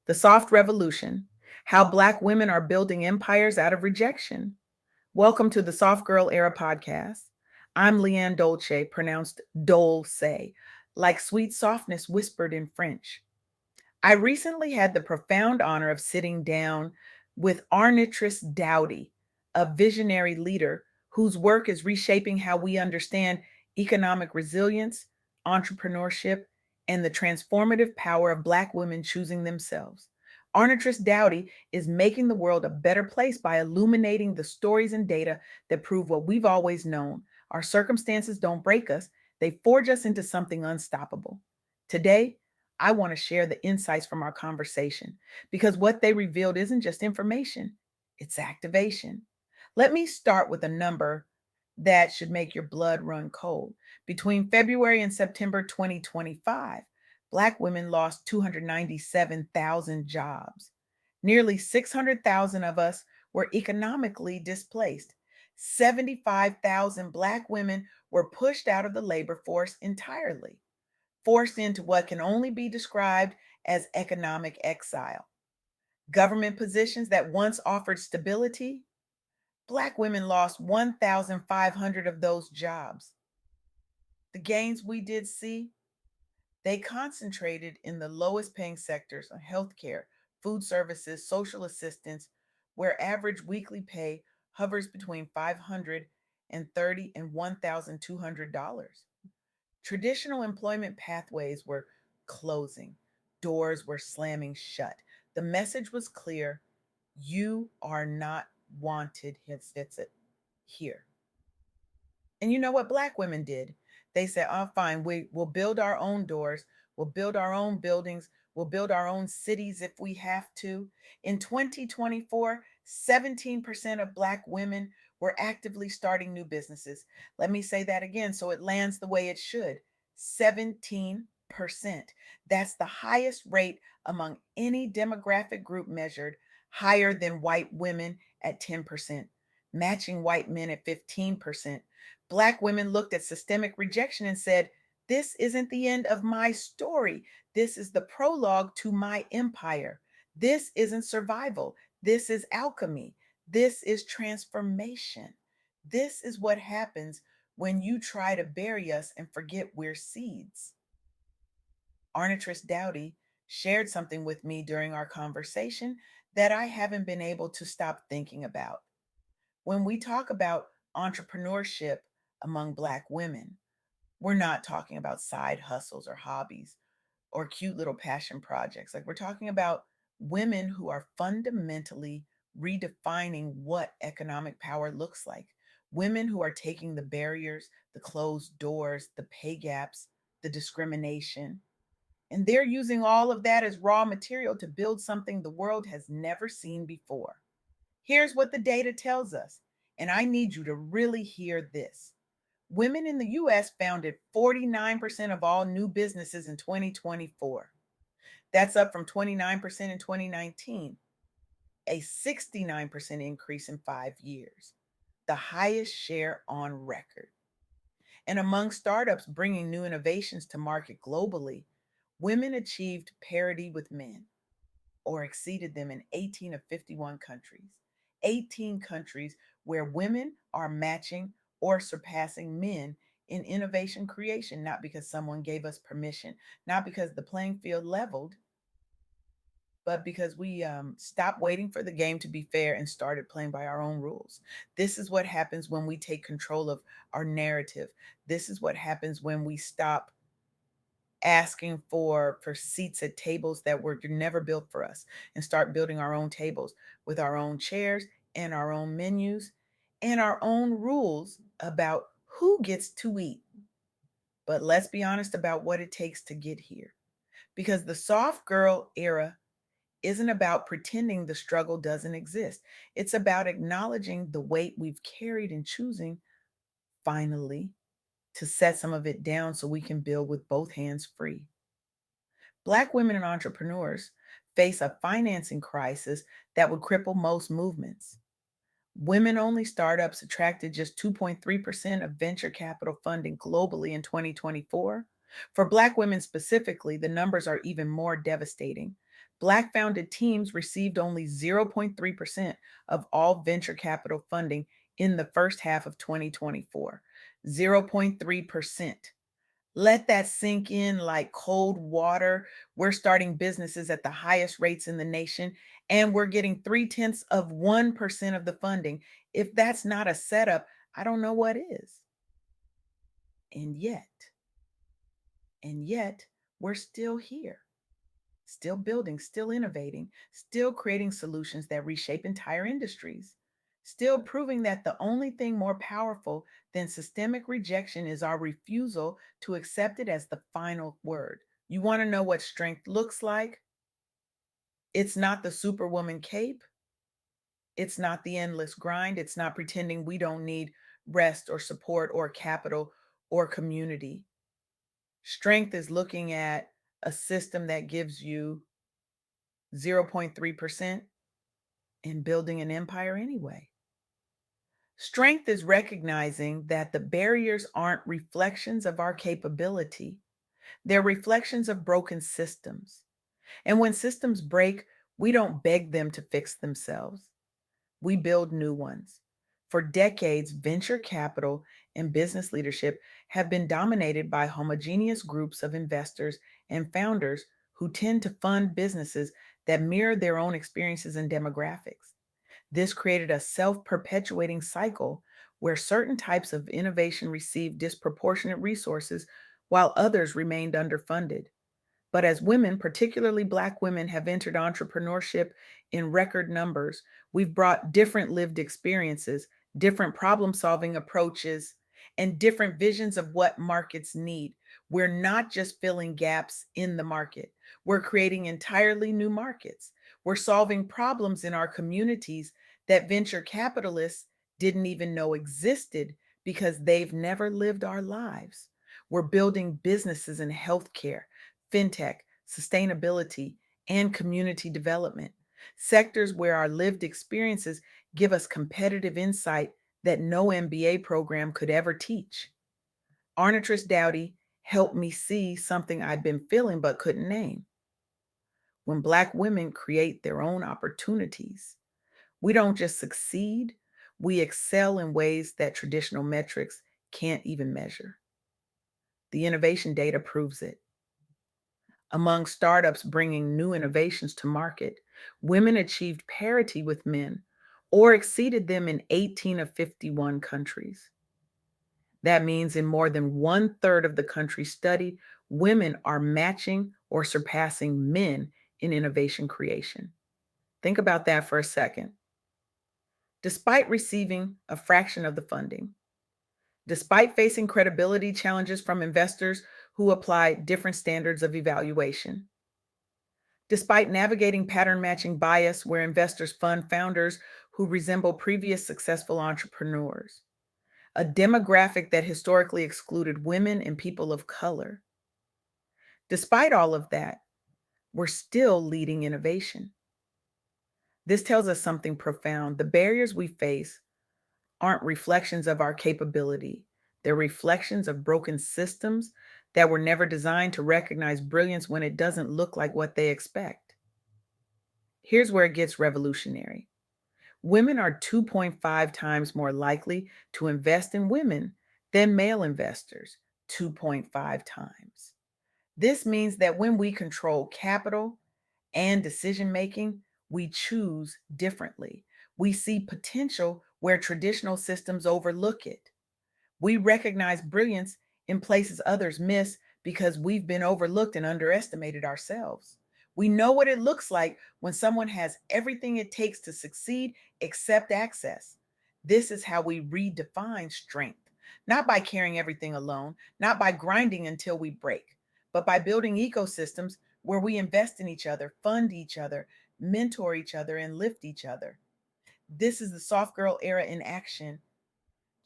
The Soft Revolution: How Black Women Are Building Empires Out of Rejection. Welcome to the Soft Girl Era podcast. I'm LeAnne Dolce, pronounced Dolce, like sweet softness whispered in French. I recently had the profound honor of sitting down with Arnittress Dowdy, a visionary leader whose work is reshaping how we understand economic resilience, entrepreneurship, and the transformative power of Black women choosing themselves. Arnittress Dowdy is making the world a better place by illuminating the stories and data that prove what we've always known. Our circumstances don't break us, they forge us into something unstoppable. Today, I want to share the insights from our conversation because what they revealed isn't just information, it's activation. Let me start with a number that should make your blood run cold. Between February and September 2025, Black women lost 297,000 jobs. Nearly 600,000 of us were economically displaced. 75,000 Black women were pushed out of the labor force entirely, forced into what can only be described as economic exile. Government positions that once offered stability, Black women lost 1,500 of those jobs. The gains we did see, they concentrated in the lowest paying sectors of healthcare, food services, social assistance, where average weekly pay hovers between $530 and $1,200. Traditional employment pathways were closing, doors were slamming shut. The message was clear: you are not wanted. Hits it here. And you know what Black women did? They said, oh, fine, we'll build our own doors, we'll build our own buildings, we'll build our own cities if we have to. In 2024, 17% of Black women were actively starting new businesses. Let me say that again so it lands the way it should. 17%. That's the highest rate among any demographic group measured, higher than white women at 10%, matching white men at 15%. Black women looked at systemic rejection and said, this isn't the end of my story. This is the prologue to my empire. This isn't survival. This is alchemy. This is transformation. This is what happens when you try to bury us and forget we're seeds. Arnittress Dowdy shared something with me during our conversation that I haven't been able to stop thinking about. When we talk about entrepreneurship among Black women, we're not talking about side hustles or hobbies or cute little passion projects. Like, we're talking about women who are fundamentally redefining what economic power looks like. Women who are taking the barriers, the closed doors, the pay gaps, the discrimination, and they're using all of that as raw material to build something the world has never seen before. Here's what the data tells us, and I need you to really hear this. Women in the US founded 49% of all new businesses in 2024. That's up from 29% in 2019, a 69% increase in 5 years, the highest share on record. And among startups bringing new innovations to market globally, women achieved parity with men or exceeded them in 18 of 51 countries. 18 countries where women are matching or surpassing men in innovation creation, not because someone gave us permission, not because the playing field leveled, but because we stopped waiting for the game to be fair and started playing by our own rules. This is what happens when we take control of our narrative. This is what happens when we stop asking for seats at tables that were never built for us and start building our own tables with our own chairs and our own menus and our own rules about who gets to eat. But let's be honest about what it takes to get here, because the soft girl era isn't about pretending the struggle doesn't exist. It's about acknowledging the weight we've carried and choosing, finally, to set some of it down so we can build with both hands free. Black women and entrepreneurs face a financing crisis that would cripple most movements. Women only startups attracted just 2.3% of venture capital funding globally in 2024. For Black women specifically, the numbers are even more devastating. Black founded teams received only 0.3% of all venture capital funding in the first half of 2024. 0.3%. Let that sink in like cold water. We're starting businesses at the highest rates in the nation, and we're getting 0.3% of the funding. If that's not a setup, I don't know what is. And yet, we're still here, still building, still innovating, still creating solutions that reshape entire industries, still proving that the only thing more powerful than systemic rejection is our refusal to accept it as the final word. You want to know what strength looks like? It's not the superwoman cape. It's not the endless grind. It's not pretending we don't need rest or support or capital or community. Strength is looking at a system that gives you 0.3% and building an empire anyway. Strength is recognizing that the barriers aren't reflections of our capability, they're reflections of broken systems. And when systems break, we don't beg them to fix themselves, we build new ones. For decades, venture capital and business leadership have been dominated by homogeneous groups of investors and founders who tend to fund businesses that mirror their own experiences and demographics. This created a self perpetuating cycle where certain types of innovation received disproportionate resources while others remained underfunded. But as women, particularly Black women, have entered entrepreneurship in record numbers, we've brought different lived experiences, different problem solving approaches, and different visions of what markets need. We're not just filling gaps in the market, we're creating entirely new markets. We're solving problems in our communities that venture capitalists didn't even know existed because they've never lived our lives. We're building businesses in healthcare, fintech, sustainability, and community development, sectors where our lived experiences give us competitive insight that no MBA program could ever teach. Arnittress Dowdy helped me see something I'd been feeling but couldn't name. When Black women create their own opportunities, we don't just succeed, we excel in ways that traditional metrics can't even measure. The innovation data proves it. Among startups bringing new innovations to market, women achieved parity with men or exceeded them in 18 of 51 countries. That means in more than one third of the countries studied, women are matching or surpassing men in innovation creation. Think about that for a second. Despite receiving a fraction of the funding, despite facing credibility challenges from investors who apply different standards of evaluation, despite navigating pattern matching bias where investors fund founders who resemble previous successful entrepreneurs, a demographic that historically excluded women and people of color. Despite all of that, we're still leading innovation. This tells us something profound. The barriers we face aren't reflections of our capability, they're reflections of broken systems that were never designed to recognize brilliance when it doesn't look like what they expect. Here's where it gets revolutionary. Women are 2.5 times more likely to invest in women than male investors, 2.5 times. This means that when we control capital and decision making, we choose differently. We see potential where traditional systems overlook it. We recognize brilliance in places others miss because we've been overlooked and underestimated ourselves. We know what it looks like when someone has everything it takes to succeed except access. This is how we redefine strength, not by carrying everything alone, not by grinding until we break, but by building ecosystems where we invest in each other, fund each other, mentor each other, and lift each other. This is the soft girl era in action,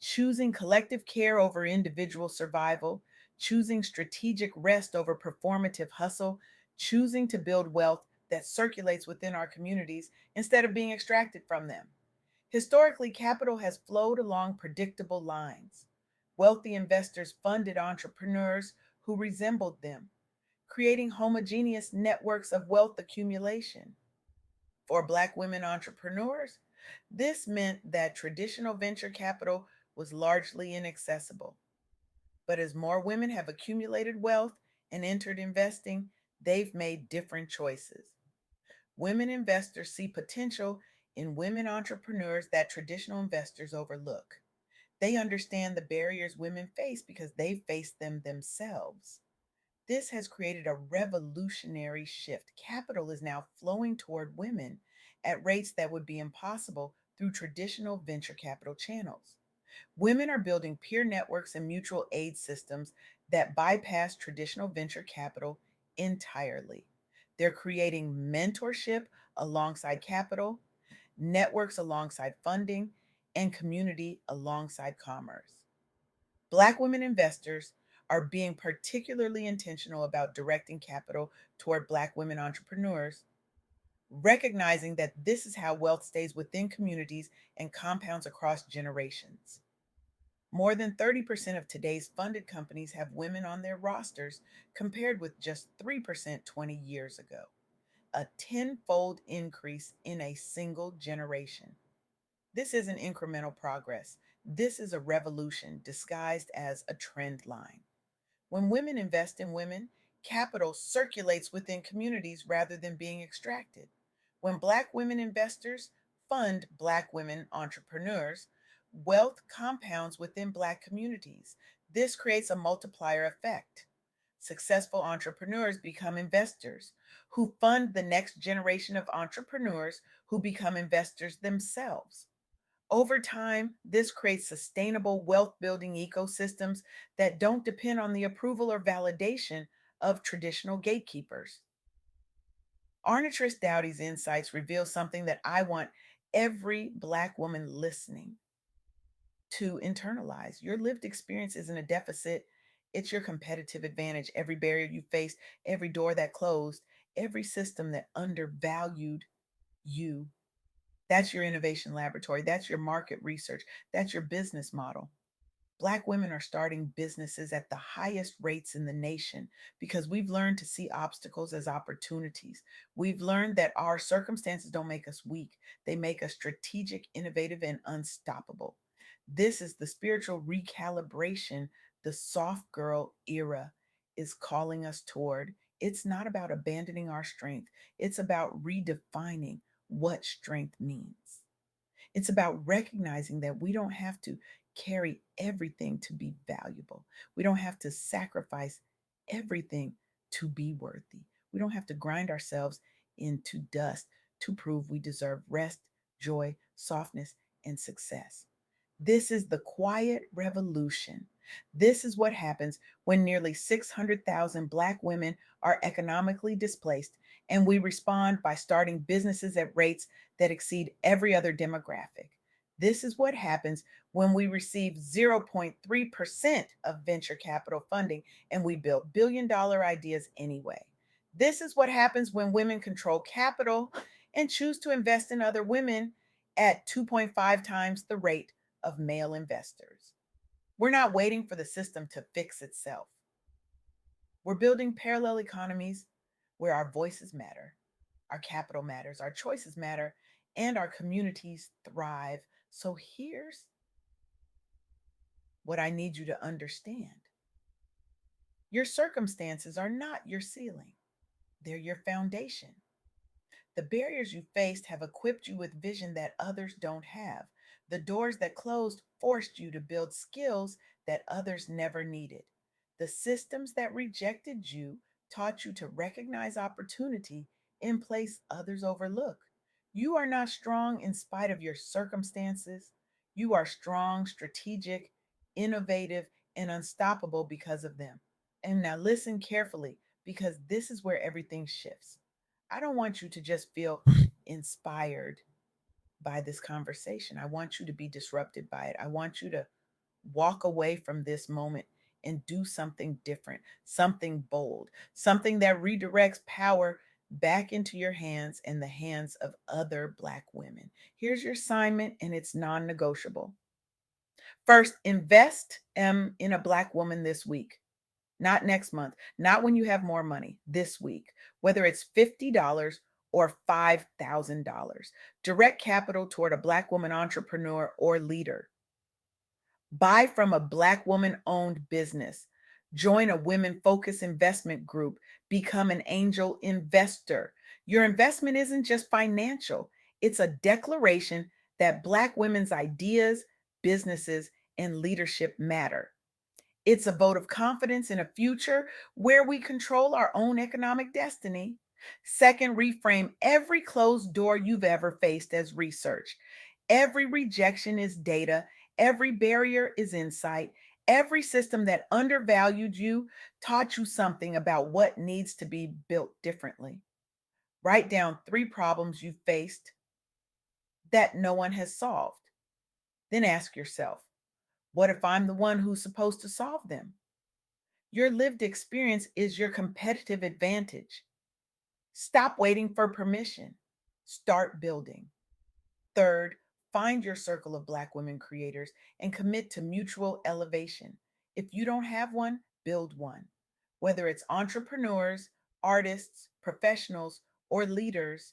choosing collective care over individual survival, choosing strategic rest over performative hustle, choosing to build wealth that circulates within our communities instead of being extracted from them. Historically, capital has flowed along predictable lines. Wealthy investors funded entrepreneurs who resembled them. creating homogeneous networks of wealth accumulation. For Black women entrepreneurs, this meant that traditional venture capital was largely inaccessible. But as more women have accumulated wealth and entered investing, they've made different choices. Women investors see potential in women entrepreneurs that traditional investors overlook. They understand the barriers women face because they've faced them themselves. This has created a revolutionary shift. Capital is now flowing toward women at rates that would be impossible through traditional venture capital channels. Women are building peer networks and mutual aid systems that bypass traditional venture capital entirely. They're creating mentorship alongside capital, networks alongside funding, and community alongside commerce. Black women investors are being particularly intentional about directing capital toward Black women entrepreneurs, recognizing that this is how wealth stays within communities and compounds across generations. More than 30% of today's funded companies have women on their rosters, compared with just 3% 20 years ago, a tenfold increase in a single generation. This isn't incremental progress. This is a revolution disguised as a trend line. When women invest in women, capital circulates within communities rather than being extracted. When Black women investors fund Black women entrepreneurs, wealth compounds within Black communities. This creates a multiplier effect. Successful entrepreneurs become investors who fund the next generation of entrepreneurs who become investors themselves. Over time, this creates sustainable wealth building ecosystems that don't depend on the approval or validation of traditional gatekeepers. Arnittress Dowdy's insights reveal something that I want every Black woman listening to internalize. Your lived experience isn't a deficit, it's your competitive advantage. Every barrier you faced, every door that closed, every system that undervalued you, that's your innovation laboratory. That's your market research. That's your business model. Black women are starting businesses at the highest rates in the nation because we've learned to see obstacles as opportunities. We've learned that our circumstances don't make us weak, they make us strategic, innovative, and unstoppable. This is the spiritual recalibration the soft girl era is calling us toward. It's not about abandoning our strength, it's about redefining what strength means. It's about recognizing that we don't have to carry everything to be valuable. We don't have to sacrifice everything to be worthy. We don't have to grind ourselves into dust to prove we deserve rest, joy, softness, and success. This is the quiet revolution. This is what happens when nearly 600,000 Black women are economically displaced, and we respond by starting businesses at rates that exceed every other demographic. This is what happens when we receive 0.3% of venture capital funding and we build billion-dollar ideas anyway. This is what happens when women control capital and choose to invest in other women at 2.5 times the rate of male investors. We're not waiting for the system to fix itself. We're building parallel economies where our voices matter, our capital matters, our choices matter, and our communities thrive. So here's what I need you to understand: your circumstances are not your ceiling, they're your foundation. The barriers you faced have equipped you with vision that others don't have. The doors that closed forced you to build skills that others never needed. The systems that rejected you taught you to recognize opportunity in place others overlook. You are not strong in spite of your circumstances. You are strong, strategic, innovative, and unstoppable because of them. And now listen carefully, because this is where everything shifts. I don't want you to just feel inspired by this conversation. I want you to be disrupted by it. I want you to walk away from this moment and do something different, something bold, something that redirects power back into your hands and the hands of other Black women. Here's your assignment, and it's non negotiable. First, invest in a Black woman this week. not next month, not when you have more money, this week, whether it's $50 or $5,000. Direct capital toward a Black woman entrepreneur or leader. Buy from a Black woman owned business. Join a women focused investment group. Become an angel investor. Your investment isn't just financial, it's a declaration that Black women's ideas, businesses, and leadership matter. It's a vote of confidence in a future where we control our own economic destiny. Second, reframe every closed door you've ever faced as research. Every rejection is data, every barrier is insight, every system that undervalued you taught you something about what needs to be built differently. Write down 3 problems you faced that no one has solved. Then ask yourself, what if I'm the one who's supposed to solve them? Your lived experience is your competitive advantage. Stop waiting for permission. Start building. Third, find your circle of Black women creators and commit to mutual elevation. If you don't have one, build one. Whether it's entrepreneurs, artists, professionals, or leaders,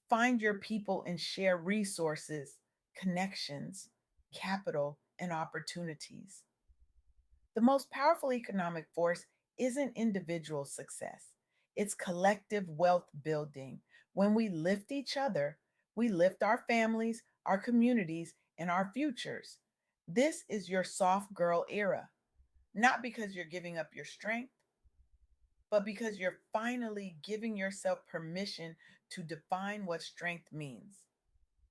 find your people and share resources, connections, capital, and opportunities. The most powerful economic force isn't individual success, it's collective wealth building. When we lift each other, we lift our families, our communities, and our futures. This is your soft girl era, not because you're giving up your strength, but because you're finally giving yourself permission to define what strength means,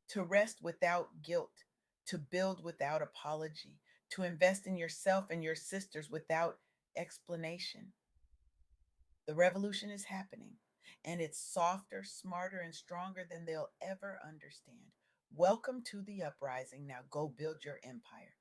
to rest without guilt, to build without apology, to invest in yourself and your sisters without explanation. The revolution is happening, and it's softer, smarter, and stronger than they'll ever understand. Welcome to the uprising. Now go build your empire.